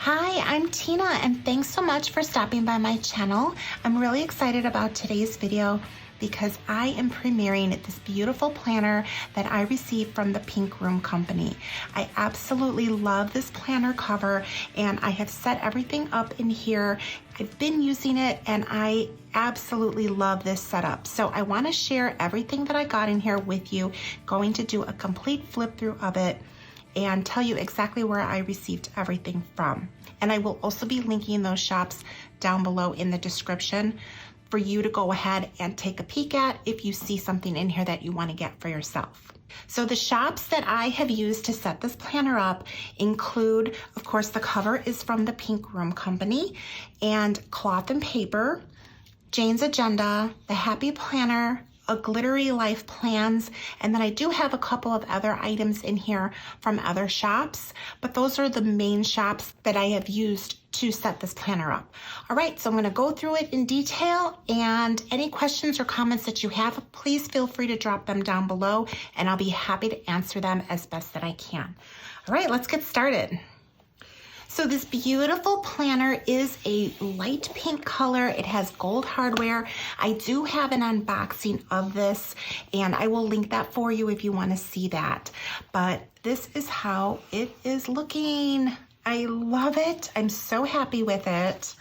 Hi, I'm Tina, and thanks so much for stopping by my channel. I'm really excited about today's video because I am premiering this beautiful planner that I received from the Pink Room Company. I absolutely love this planner cover, and I have set everything up in here. I've been using it, and I absolutely love this setup. So I want to share everything that I got in here with you, going to do a complete flip through of it and tell you exactly where I received everything from. And I will also be linking those shops down below in the description for you to go ahead and take a peek at if you see something in here that you want to get for yourself. So the shops that I have used to set this planner up include, of course, the cover is from the Pink Room Company, and Cloth and Paper, Jane's Agenda, the Happy Planner, a Glittery Life Plans, and then I do have a couple of other items in here from other shops, but those are the main shops that I have used to set this planner up. All right, so I'm gonna go through it in detail, and any questions or comments that you have, please feel free to drop them down below, and I'll be happy to answer them as best that I can. All right, let's get started. So this beautiful planner is a light pink color. It has gold hardware. I do have an unboxing of this, and I will link that for you if you want to see that. But this is how it is looking. I love it. I'm so happy with it.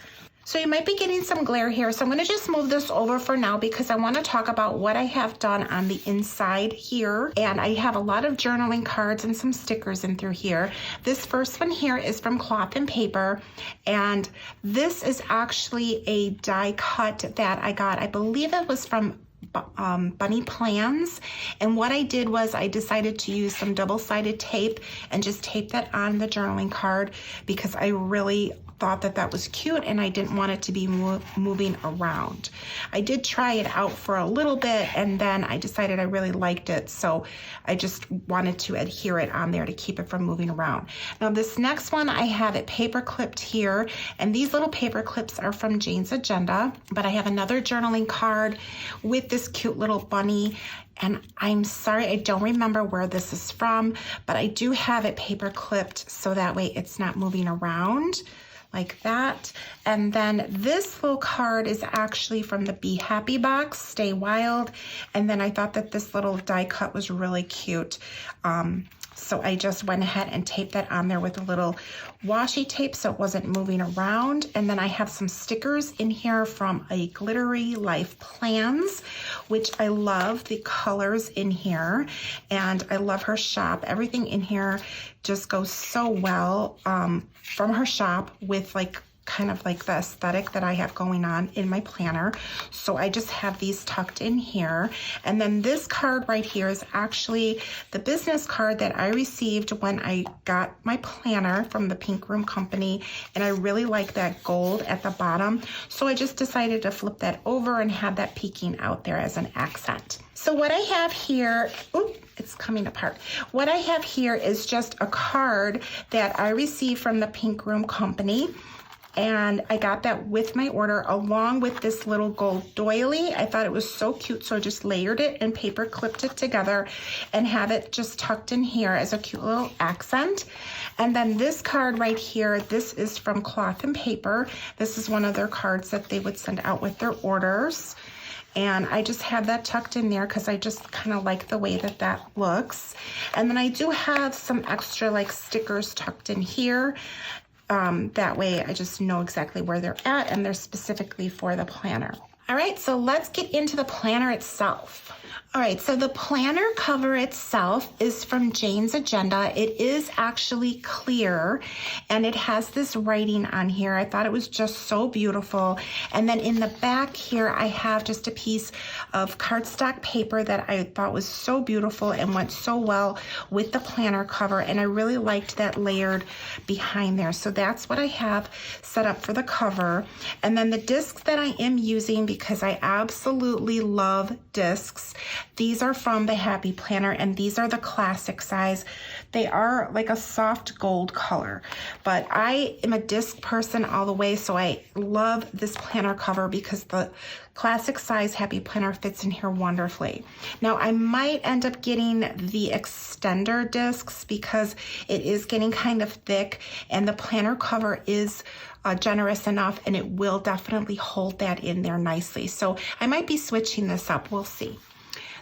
So you might be getting some glare here, so I'm going to just move this over for now because I want to talk about what I have done on the inside here. And I have a lot of journaling cards and some stickers in through here. This first one here is from Cloth and Paper, and this is actually a die cut that I got. I believe it was from Bunny Plans, and what I did was I decided to use some double-sided tape and just tape that on the journaling card because I really thought that that was cute and I didn't want it to be moving around. I did try it out for a little bit, and then I decided I really liked it, so I just wanted to adhere it on there to keep it from moving around. Now this next one, I have it paper clipped here, and these little paper clips are from Jane's Agenda, but I have another journaling card with this cute little bunny. And I'm sorry, I don't remember where this is from, but I do have it paper clipped so that way it's not moving around like that. And then this little card is actually from the Be Happy box, Stay Wild. And then I thought that this little die cut was really cute. So I just went ahead and taped that on there with a little washi tape so it wasn't moving around. And then I have some stickers in here from a Glittery Life Plans, which I love the colors in here, and I love her shop. Everything in here just goes so well from her shop with kind of like the aesthetic that I have going on in my planner. So I just have these tucked in here. And then this card right here is actually the business card that I received when I got my planner from the Pink Room Company, and I really like that gold at the bottom. So I just decided to flip that over and have that peeking out there as an accent. So what I have here, it's coming apart. What I have here is just a card that I received from the Pink Room Company, and I got that with my order along with this little gold doily. I thought it was so cute, so I just layered it and paper clipped it together and have it just tucked in here as a cute little accent. And then this card right here, this is from Cloth and Paper. This is one of their cards that they would send out with their orders. And I just have that tucked in there because I just kind of like the way that that looks. And then I do have some extra stickers tucked in here. That way I just know exactly where they're at, and they're specifically for the planner. All right, so let's get into the planner itself. All right, so the planner cover itself is from Jane's Agenda. It is actually clear, and it has this writing on here. I thought it was just so beautiful. And then in the back here, I have just a piece of cardstock paper that I thought was so beautiful and went so well with the planner cover, and I really liked that layered behind there. So that's what I have set up for the cover. And then the discs that I am using, because I absolutely love discs, these are from the Happy Planner, and these are the classic size. They are like a soft gold color, but I am a disc person all the way, so I love this planner cover because the classic size Happy Planner fits in here wonderfully. Now I might end up getting the extender discs because it is getting kind of thick, and the planner cover is generous enough, and it will definitely hold that in there nicely. So I might be switching this up, we'll see.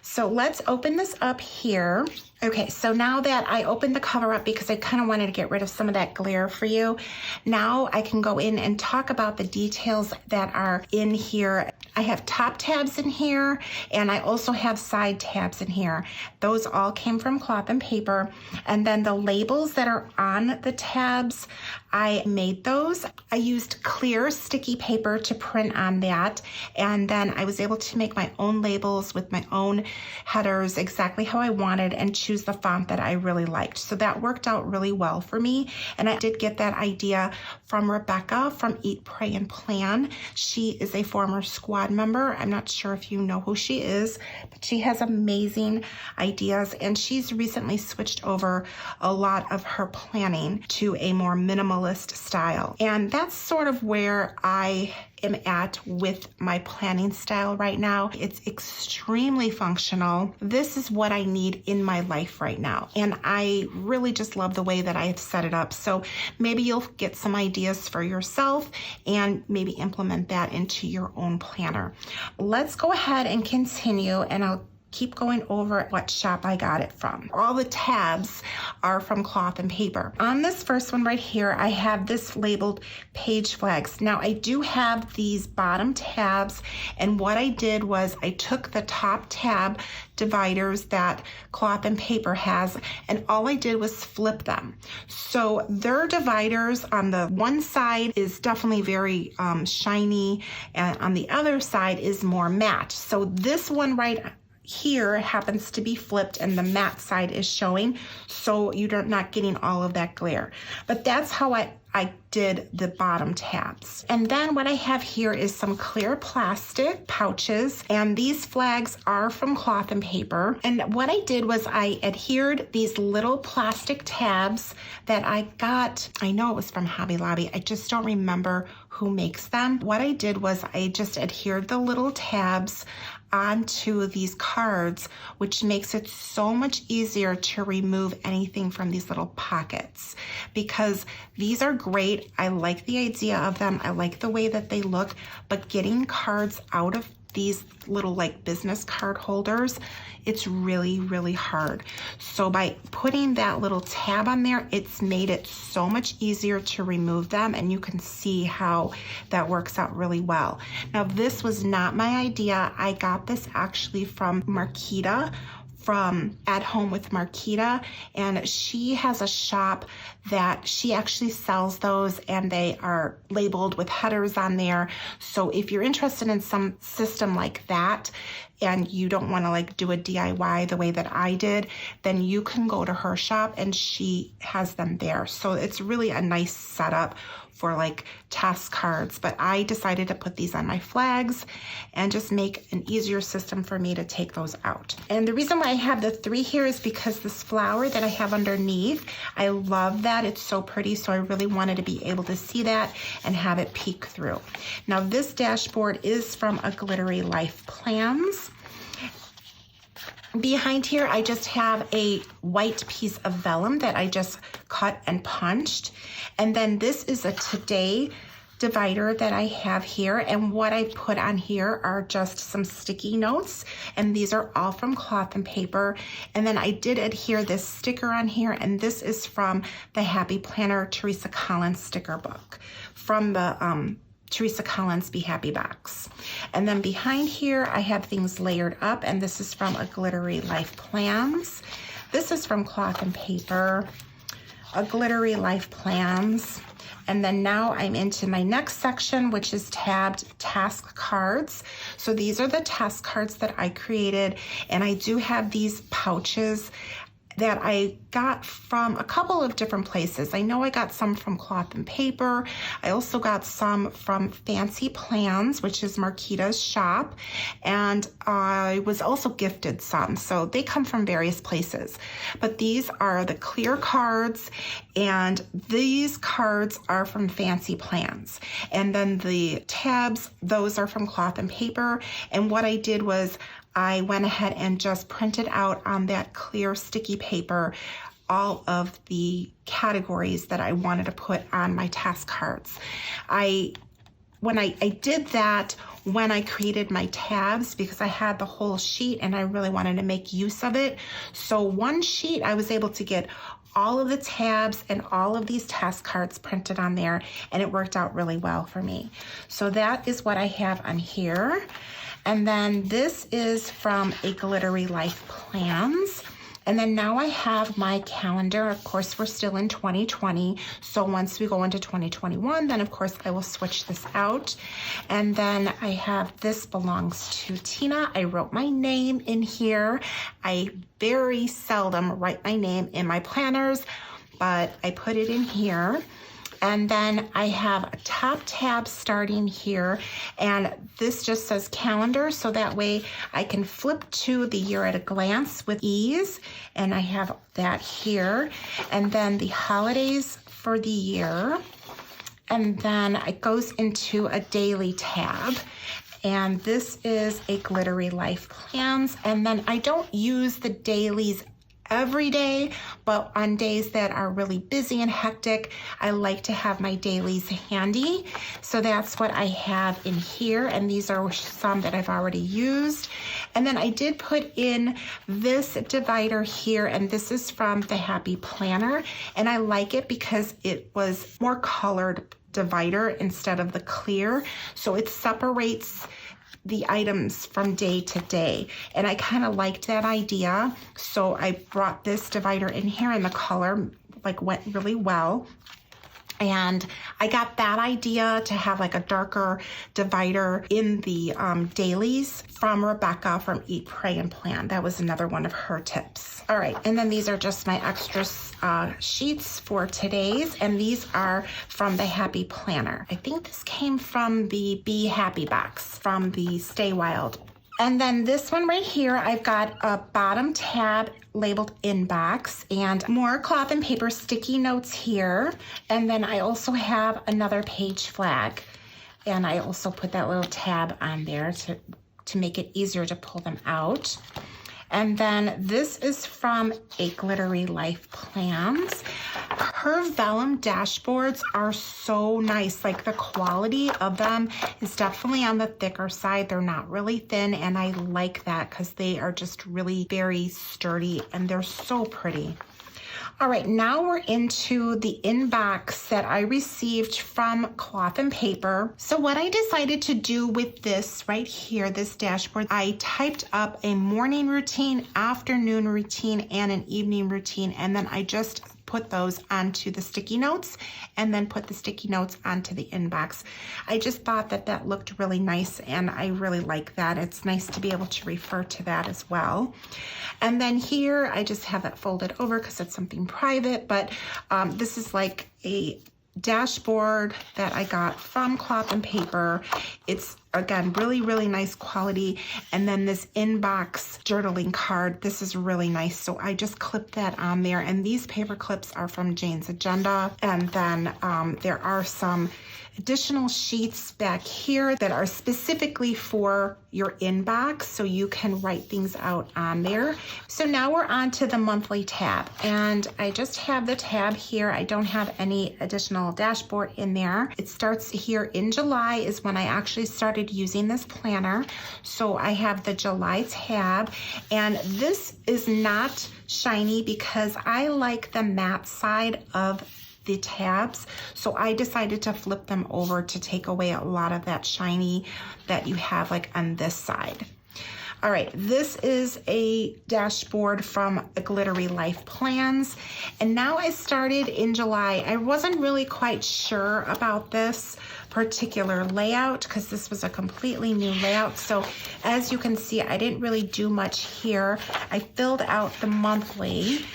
So let's open this up here. Okay, so now that I opened the cover up because I kind of wanted to get rid of some of that glare for you, now I can go in and talk about the details that are in here. I have top tabs in here, and I also have side tabs in here. Those all came from Cloth and Paper. And then the labels that are on the tabs, I made those. I used clear sticky paper to print on that, and then I was able to make my own labels with my own headers exactly how I wanted and choose the font that I really liked. So that worked out really well for me, and I did get that idea from Rebecca from Eat, Pray, and Plan. She is a former squad member. I'm not sure if you know who she is, but she has amazing ideas, and she's recently switched over a lot of her planning to a more minimalist style. And that's sort of where I am at with my planning style right now. It's extremely functional. This is what I need in my life right now, and I really just love the way that I have set it up. So maybe you'll get some ideas for yourself and maybe implement that into your own planner. Let's go ahead and continue, and I'll keep going over what shop I got it from. All the tabs are from Cloth and Paper. On this first one right here, I have this labeled page flags. Now I do have these bottom tabs, and what I did was I took the top tab dividers that Cloth and Paper has, and all I did was flip them. So their dividers on the one side is definitely very shiny, and on the other side is more matte. So this one right here happens to be flipped, and the matte side is showing, so you're not getting all of that glare. But that's how I did the bottom tabs. And then what I have here is some clear plastic pouches, and these flags are from Cloth and Paper. And what I did was I adhered these little plastic tabs that I got, I know it was from Hobby Lobby, I just don't remember who makes them. What I did was I just adhered the little tabs onto these cards, which makes it so much easier to remove anything from these little pockets, because these are great. I like the idea of them. I like the way that they look, but getting cards out of these little like business card holders, it's really, really hard. So by putting that little tab on there, it's made it so much easier to remove them, and you can see how that works out really well. Now this was not my idea. I got this actually from Marquita, from At Home with Marquita, and she has a shop that she actually sells those, and they are labeled with headers on there. So if you're interested in some system like that and you don't want to like do a DIY the way that I did, then you can go to her shop and she has them there. So it's really a nice setup for like task cards, but I decided to put these on my flags and just make an easier system for me to take those out. And the reason why I have the 3 here is because this flower that I have underneath, I love that. It's so pretty, so I really wanted to be able to see that and have it peek through. Now this dashboard is from a Glittery Life Plans. Behind here, I just have a white piece of vellum that I just cut and punched. And then this is a Today divider that I have here. And what I put on here are just some sticky notes. And these are all from Cloth and Paper. And then I did adhere this sticker on here. And this is from the Happy Planner Teresa Collins sticker book from the Teresa Collins Be Happy box. And then behind here, I have things layered up, and this is from a Glittery Life Plans. This is from Cloth and Paper, a Glittery Life Plans. And then now I'm into my next section, which is tabbed task cards. So these are the task cards that I created, and I do have these pouches that I got from a couple of different places. I know I got some from Cloth and Paper. I also got some from Fancy Plans, which is Marquita's shop, and I was also gifted some. So they come from various places. But these are the clear cards, and these cards are from Fancy Plans. And then the tabs, those are from Cloth and Paper. And what I did was I went ahead and just printed out on that clear sticky paper all of the categories that I wanted to put on my task cards. When I did that, when I created my tabs, because I had the whole sheet and I really wanted to make use of it. So one sheet, I was able to get all of the tabs and all of these task cards printed on there, and it worked out really well for me. So that is what I have on here. And then this is from a Glittery Life Plans. And then now I have my calendar. Of course, we're still in 2020. So once we go into 2021, then of course I will switch this out. And then I have This Belongs to Tina. I wrote my name in here. I very seldom write my name in my planners, but I put it in here. And then I have a top tab starting here, and this just says calendar, so that way I can flip to the year at a glance with ease, and I have that here. And then the holidays for the year, and then it goes into a daily tab. And this is a Glittery Life Plans, and then I don't use the dailies every day, but on days that are really busy and hectic, I like to have my dailies handy. So that's what I have in here, and these are some that I've already used. And then I did put in this divider here, and this is from the Happy Planner, and I like it because it was more colored divider instead of the clear, so it separates the items from day to day, and I kind of liked that idea, so I brought this divider in here, and the color like went really well. And I got that idea to have like a darker divider in the dailies from Rebecca from Eat, Pray, and Plan. That was another one of her tips. All right, and then these are just my extra sheets for today's, and these are from the Happy Planner. I think this came from the Be Happy box from the Stay Wild. And then this one right here, I've got a bottom tab labeled Inbox and more Cloth and Paper sticky notes here. And then I also have another page flag. And I also put that little tab on there to make it easier to pull them out. And then this is from a Glittery Life Plans. Her vellum dashboards are so nice. Like the quality of them is definitely on the thicker side. They're not really thin, and I like that because they are just really very sturdy and they're so pretty. All right, now we're into the inbox that I received from Cloth and Paper. So what I decided to do with this right here, this dashboard, I typed up a morning routine, afternoon routine, and an evening routine, and then I just put those onto the sticky notes and then put the sticky notes onto the inbox. I just thought that that looked really nice, and I really like that. It's nice to be able to refer to that as well. And then here I just have that folded over because it's something private, but this is like a dashboard that I got from Cloth and Paper. It's again really, really nice quality. And then this inbox journaling card, this is really nice, so I just clipped that on there. And these paper clips are from Jane's Agenda. And then there are some additional sheets back here that are specifically for your inbox, so you can write things out on there. So now we're on to the monthly tab, and I just have the tab here. I don't have any additional dashboard in there. It starts here in July is when I actually started using this planner. So I have the July tab, and this is not shiny because I like the matte side of the tabs, so I decided to flip them over to take away a lot of that shiny that you have like on this side. All right, this is a dashboard from Glittery Life Plans. And now I started in July. I wasn't really quite sure about this particular layout because this was a completely new layout. So as you can see, I didn't really do much here. I filled out the monthly,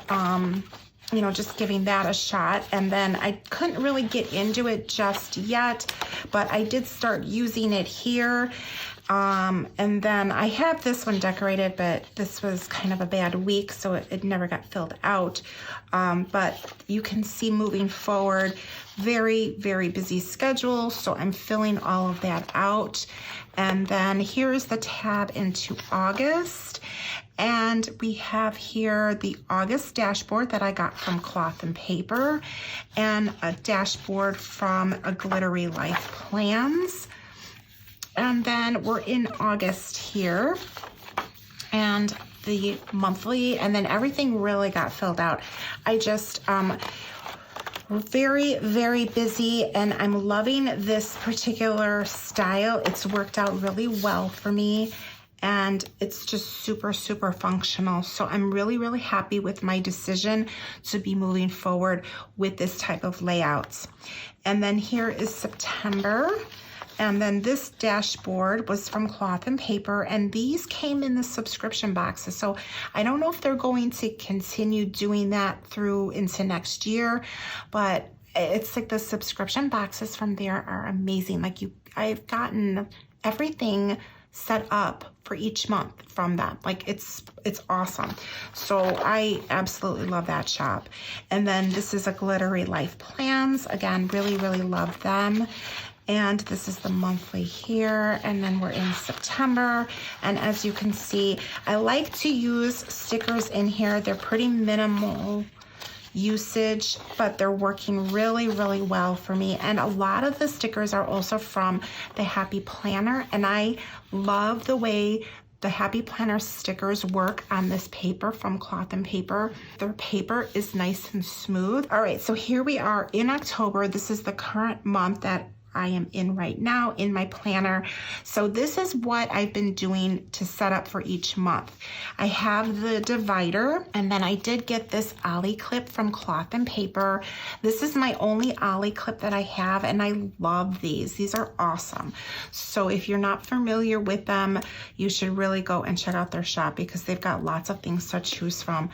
you know, just giving that a shot. And then I couldn't really get into it just yet, but I did start using it here. And then I have this one decorated, but this was kind of a bad week, so it never got filled out. But you can see moving forward, very, very busy schedule. So I'm filling all of that out. And then here's the tab into August. And we have here the August dashboard that I got from Cloth and Paper, and a dashboard from a Glittery Life Plans. And then we're in August here, and the monthly, and then everything really got filled out. I just, very, very busy, and I'm loving this particular style. It's worked out really well for me, and it's just super, super functional. So I'm really, really happy with my decision to be moving forward with this type of layouts. And then here is September. And then this dashboard was from Cloth and Paper, and these came in the subscription boxes. So I don't know if they're going to continue doing that through into next year, but it's like the subscription boxes from there are amazing. Like I've gotten everything set up for each month from them. Like it's awesome. So I absolutely love that shop. And then this is a Glittery Life Plans. Again, really, really love them. And this is the monthly here, and then we're in September. And as you can see, I like to use stickers in here. They're pretty minimal usage, but they're working really, really well for me. And a lot of the stickers are also from the Happy Planner, and I love the way the Happy Planner stickers work on this paper from Cloth and Paper. Their paper is nice and smooth. All right, so here we are in October. This is the current month that I am in right now in my planner. So this is what I've been doing to set up for each month. I have the divider, and then I did get this ollie clip from Cloth and Paper. This is my only ollie clip that I have, and I love these. These are awesome. So if you're not familiar with them, you should really go and check out their shop because they've got lots of things to choose from.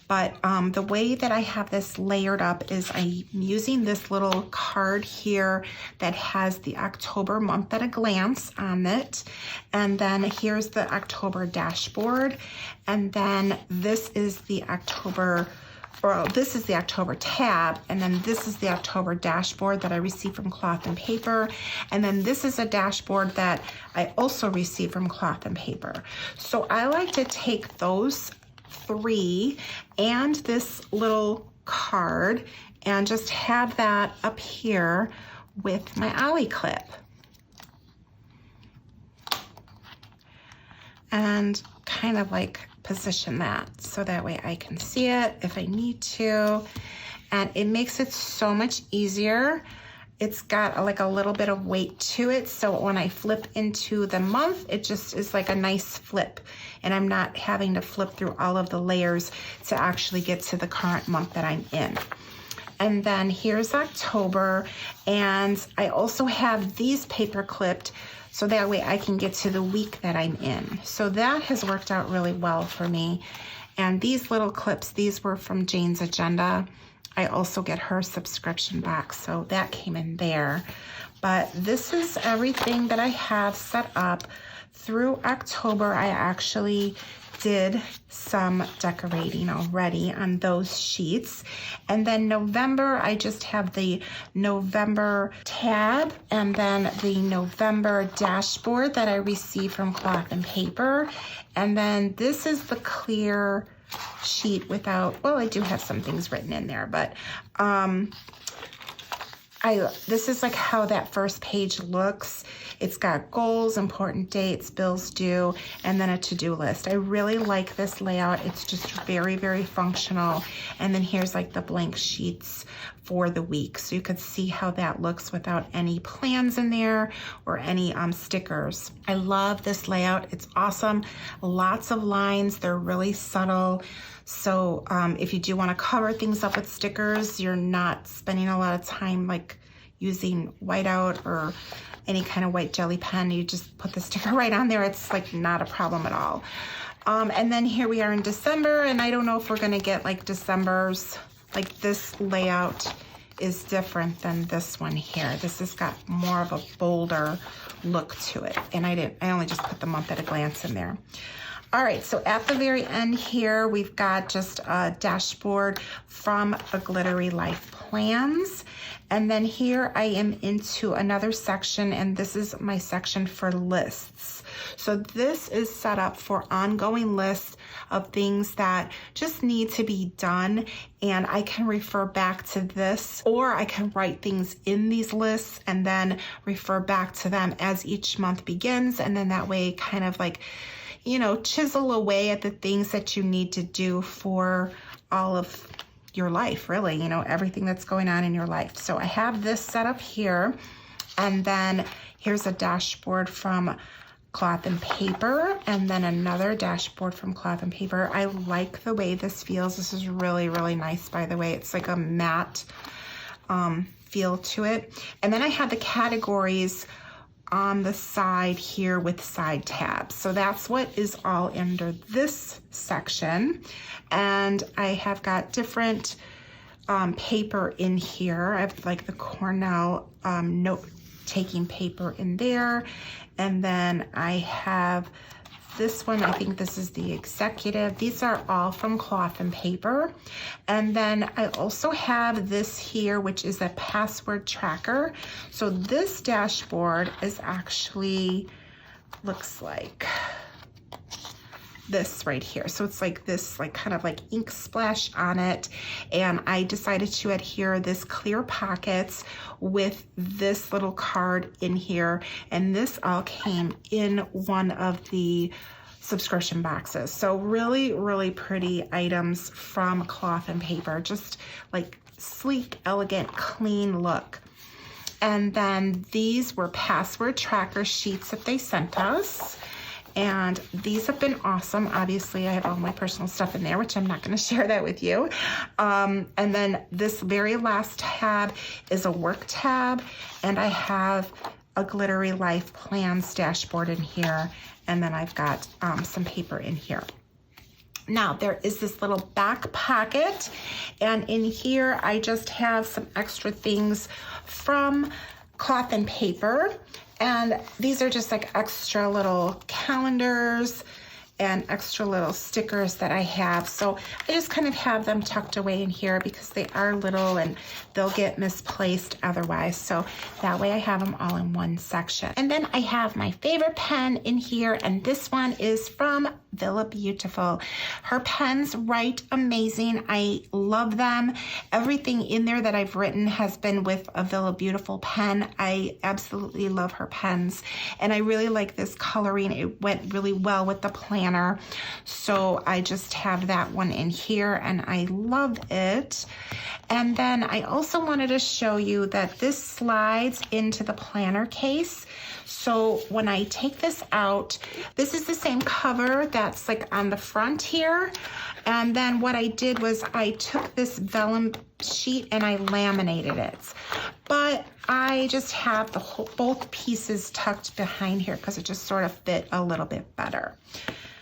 But the way that I have this layered up is I'm using this little card here that has the October month at a glance on it. And then here's the October dashboard. And then this is the October, or this is the October tab. And then this is the October dashboard that I received from Cloth and Paper. And then this is a dashboard that I also received from Cloth and Paper. So I like to take those three and this little card and just have that up here with my ollie clip. And kind of like position that so that way I can see it if I need to. And it makes it so much easier. It's got like a little bit of weight to it, so when I flip into the month, it just is like a nice flip, and I'm not having to flip through all of the layers to actually get to the current month that I'm in. And then here's October, and I also have these paper clipped so that way I can get to the week that I'm in. So that has worked out really well for me. And these little clips, these were from Jane's Agenda. I also get her subscription box, so that came in there. But this is everything that I have set up. Through October, I actually did some decorating already on those sheets. And then November, I just have the November tab and then the November dashboard that I received from Cloth and Paper. And then this is the clear sheet without, well, I do have some things written in there, but This is like how that first page looks. It's got goals, important dates, bills due, and then a to-do list. I really like this layout. It's just very, very functional. And then here's like the blank sheets for the week. So you could see how that looks without any plans in there or any stickers. I love this layout. It's awesome. Lots of lines. They're really subtle. So if you do want to cover things up with stickers, you're not spending a lot of time like using whiteout or any kind of white jelly pen. You just put the sticker right on there. It's like not a problem at all. And then here we are in December, and I don't know if we're going to get like December's, like this layout is different than this one here. This has got more of a bolder look to it. And I only just put them up at a glance in there. All right, so at the very end here, we've got just a dashboard from a Glittery Life Plans. And then here I am into another section, and this is my section for lists. So this is set up for ongoing lists of things that just need to be done, and I can refer back to this, or I can write things in these lists and then refer back to them as each month begins, and then that way kind of like, you know, chisel away at the things that you need to do for all of your life, really, you know, everything that's going on in your life. So I have this set up here, and then here's a dashboard from Cloth and Paper, and then another dashboard from Cloth and Paper. I like the way this feels. This is really, really nice, by the way. It's like a matte feel to it. And then I have the categories on the side here with side tabs. So that's what is all under this section. And I have got different paper in here. I have like the Cornell note-taking paper in there. And then I have this one, I think this is the Executive. These are all from Cloth and Paper. And then I also have this here, which is a password tracker. So this dashboard is actually, looks like this right here. So it's like this, like kind of like ink splash on it. And I decided to adhere this clear pockets with this little card in here. And this all came in one of the subscription boxes. So really, really pretty items from Cloth and Paper. Just like sleek, elegant, clean look. And then these were password tracker sheets that they sent us. And these have been awesome. Obviously, I have all my personal stuff in there, which I'm not going to share that with you. And then this very last tab is a work tab, and I have a Glittery Life Plans dashboard in here, and then I've got some paper in here. Now, there is this little back pocket, and in here, I just have some extra things from Cloth and Paper. And these are just like extra little calendars and extra little stickers that I have. So I just kind of have them tucked away in here because they are little and they'll get misplaced otherwise. So that way I have them all in one section. And then I have my favorite pen in here, and this one is from Villa Beautiful. Her pens write amazing. I love them. Everything in there that I've written has been with a Villa Beautiful pen. I absolutely love her pens, and I really like this coloring. It went really well with the planner, so I just have that one in here, and I love it. And then I also wanted to show you that this slides into the planner case. So when I take this out, this is the same cover that's like on the front here. And then what I did was I took this vellum sheet and I laminated it. But I just have the both pieces tucked behind here because it just sort of fit a little bit better.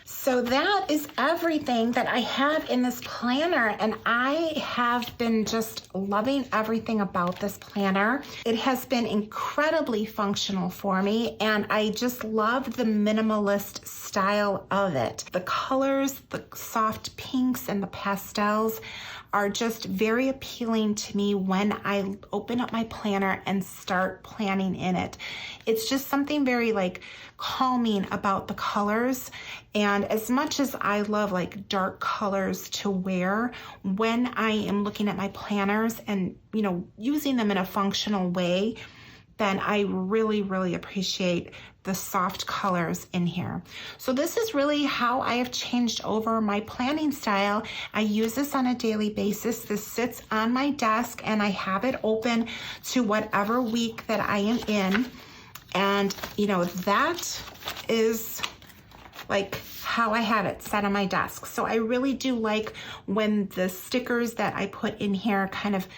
So that is everything that I have in this planner, and I have been just loving everything about this planner. It has been incredibly functional for me, and I just love the minimalist style of it. The colors, the soft pinks and the pastels are just very appealing to me when I open up my planner and start planning in it. It's just something very like calming about the colors, and And as much as I love like dark colors to wear, when I am looking at my planners and, you know, using them in a functional way, then I really, really appreciate the soft colors in here. So this is really how I have changed over my planning style. I use this on a daily basis. This sits on my desk and I have it open to whatever week that I am in. And you know, that is like how I have it set on my desk. So I really do like when the stickers that I put in here kind of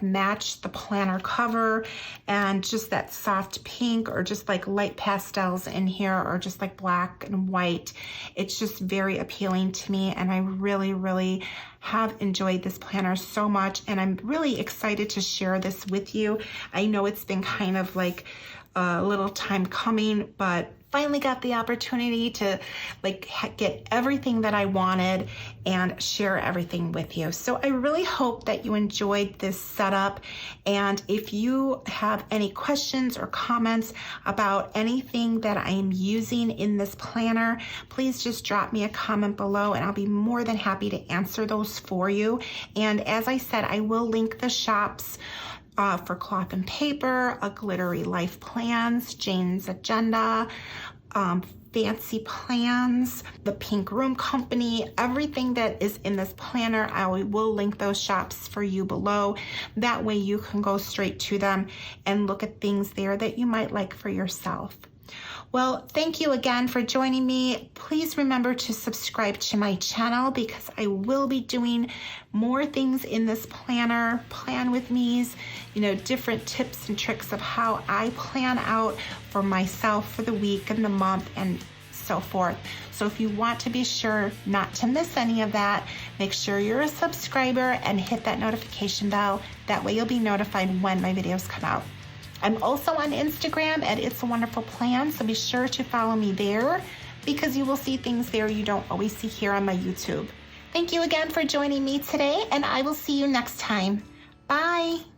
match the planner cover, and just that soft pink or just like light pastels in here, or just like black and white. It's just very appealing to me, and I really, really have enjoyed this planner so much, and I'm really excited to share this with you. I know it's been kind of like a little time coming, but finally got the opportunity to like get everything that I wanted and share everything with you. So I really hope that you enjoyed this setup. And if you have any questions or comments about anything that I am using in this planner, please just drop me a comment below and I'll be more than happy to answer those for you. And as I said, I will link the shops for Cloth and Paper, a Glittery Life Plans, Jane's Agenda, Fancy Plans, the Pink Room Company, everything that is in this planner, I will link those shops for you below. That way you can go straight to them and look at things there that you might like for yourself. Well, thank you again for joining me. Please remember to subscribe to my channel because I will be doing more things in this planner, plan with me's, you know, different tips and tricks of how I plan out for myself for the week and the month and so forth. So if you want to be sure not to miss any of that, make sure you're a subscriber and hit that notification bell. That way you'll be notified when my videos come out. I'm also on Instagram at It's a Wonderful Plan, so be sure to follow me there because you will see things there you don't always see here on my YouTube. Thank you again for joining me today, and I will see you next time. Bye.